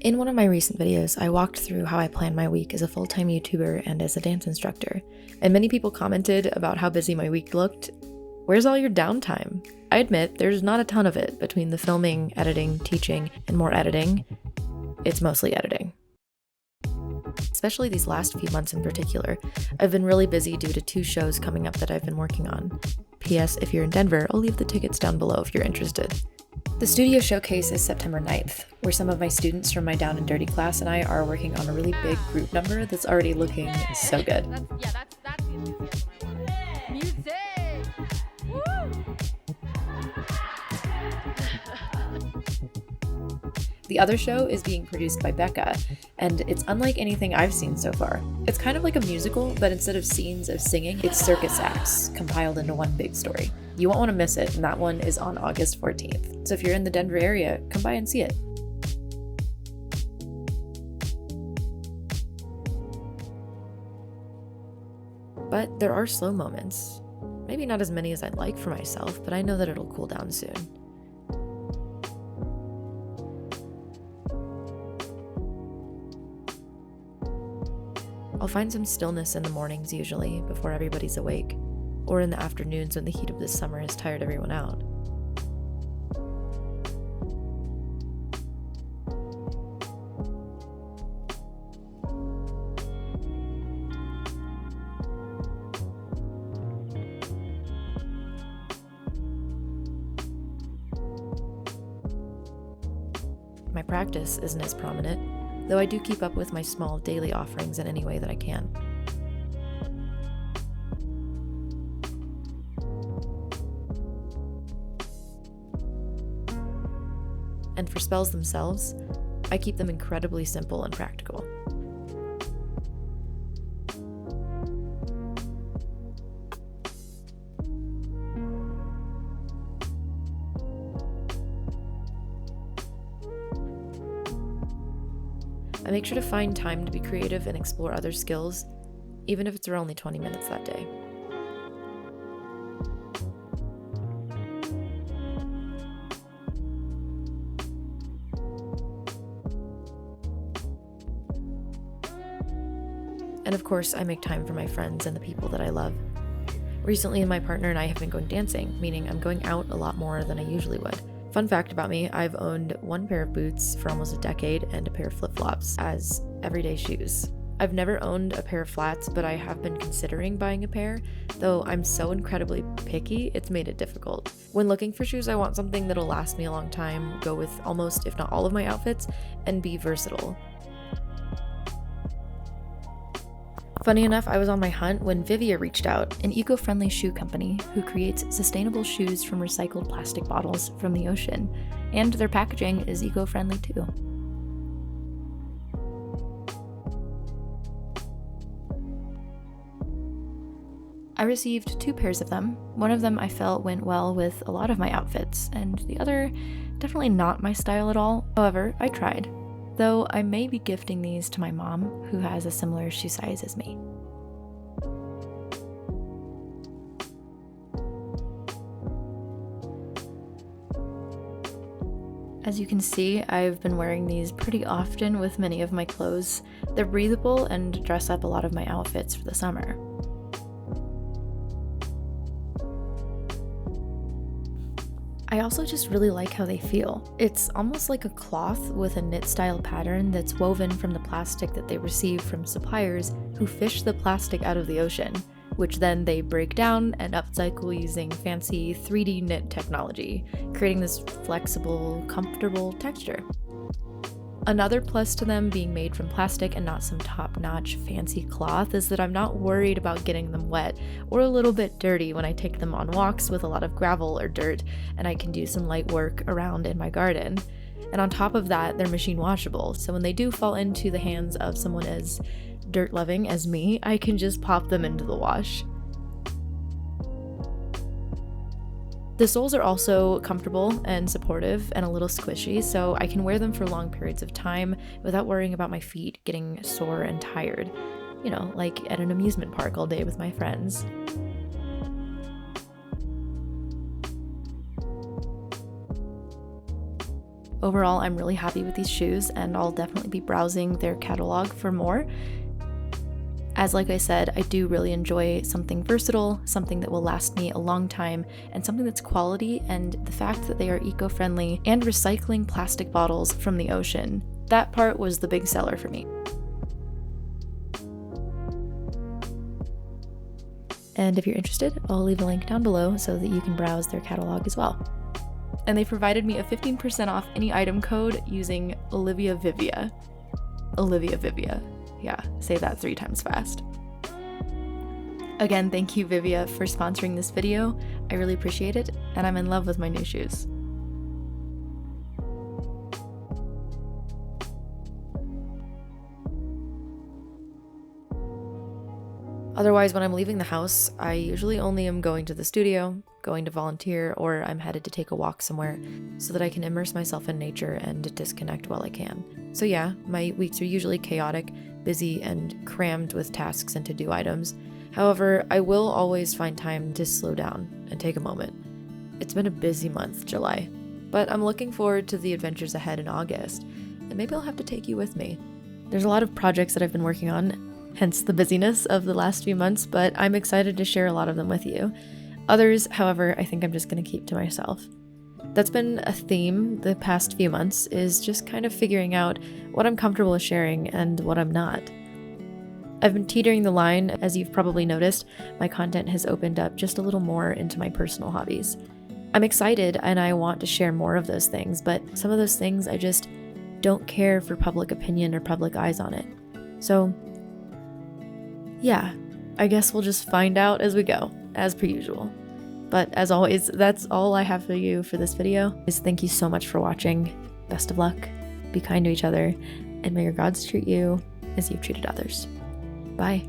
In one of my recent videos, I walked through how I plan my week as a full-time YouTuber and as a dance instructor, and many people commented about how busy my week looked. Where's all your downtime? I admit, there's not a ton of it between the filming, editing, teaching, and more editing. It's mostly editing. Especially these last few months in particular, I've been really busy due to 2 shows coming up that I've been working on. P.S. If you're in Denver, I'll leave the tickets down below if you're interested. The studio showcase is September 9th, where some of my students from my Down and Dirty class and I are working on a really big group number that's already looking so good. That's the enthusiasm I wanted. Music! Woo! The other show is being produced by Becca, and it's unlike anything I've seen so far. It's kind of like a musical, but instead of scenes of singing, it's circus acts compiled into one big story. You won't want to miss it, and that one is on August 14th. So if you're in the Denver area, come by and see it. But there are slow moments. Maybe not as many as I'd like for myself, but I know that it'll cool down soon. I'll find some stillness in the mornings usually, before everybody's awake, or in the afternoons when the heat of this summer has tired everyone out. My practice isn't as prominent, though I do keep up with my small daily offerings in any way that I can. And for spells themselves, I keep them incredibly simple and practical. I make sure to find time to be creative and explore other skills, even if it's for only 20 minutes that day. And of course, I make time for my friends and the people that I love. Recently, my partner and I have been going dancing, meaning I'm going out a lot more than I usually would. Fun fact about me, I've owned 1 pair of boots for almost a decade and a pair of flip-flops as everyday shoes. I've never owned a pair of flats, but I have been considering buying a pair, though I'm so incredibly picky, it's made it difficult. When looking for shoes, I want something that'll last me a long time, go with almost, if not all of my outfits, and be versatile. Funny enough, I was on my hunt when Vivia reached out, an eco-friendly shoe company who creates sustainable shoes from recycled plastic bottles from the ocean, and their packaging is eco-friendly too. I received 2 pairs of them. One of them I felt went well with a lot of my outfits, and the other definitely not my style at all. However, I tried. Though I may be gifting these to my mom, who has a similar shoe size as me. As you can see, I've been wearing these pretty often with many of my clothes. They're breathable and dress up a lot of my outfits for the summer. I also just really like how they feel. It's almost like a cloth with a knit style pattern that's woven from the plastic that they receive from suppliers who fish the plastic out of the ocean, which then they break down and upcycle using fancy 3D knit technology, creating this flexible, comfortable texture. Another plus to them being made from plastic and not some top-notch fancy cloth is that I'm not worried about getting them wet or a little bit dirty when I take them on walks with a lot of gravel or dirt, and I can do some light work around in my garden. And on top of that, they're machine washable, so when they do fall into the hands of someone as dirt-loving as me, I can just pop them into the wash. The soles are also comfortable and supportive and a little squishy, so I can wear them for long periods of time without worrying about my feet getting sore and tired. You know, like at an amusement park all day with my friends. Overall, I'm really happy with these shoes, and I'll definitely be browsing their catalog for more. As like I said, I do really enjoy something versatile, something that will last me a long time, and something that's quality, and the fact that they are eco-friendly and recycling plastic bottles from the ocean. That part was the big seller for me. And if you're interested, I'll leave a link down below so that you can browse their catalog as well. And they provided me a 15% off any item code using Olivia Vivia. Olivia Vivia. Yeah, say that 3 times fast. Again, thank you Vivia for sponsoring this video. I really appreciate it, and I'm in love with my new shoes. Otherwise, when I'm leaving the house, I usually only am going to the studio, going to volunteer, or I'm headed to take a walk somewhere so that I can immerse myself in nature and disconnect while I can. So yeah, my weeks are usually chaotic, busy, and crammed with tasks and to-do items. However, I will always find time to slow down and take a moment. It's been a busy month, July, but I'm looking forward to the adventures ahead in August, and maybe I'll have to take you with me. There's a lot of projects that I've been working on, hence the busyness of the last few months, but I'm excited to share a lot of them with you. Others, however, I think I'm just going to keep to myself. That's been a theme the past few months, is just kind of figuring out what I'm comfortable with sharing and what I'm not. I've been teetering the line, as you've probably noticed. My content has opened up just a little more into my personal hobbies. I'm excited and I want to share more of those things, but some of those things I just don't care for public opinion or public eyes on it. So yeah, I guess we'll just find out as we go, as per usual. But as always, that's all I have for you for this video. Thank you so much for watching. Best of luck, be kind to each other, and may your gods treat you as you've treated others. Bye.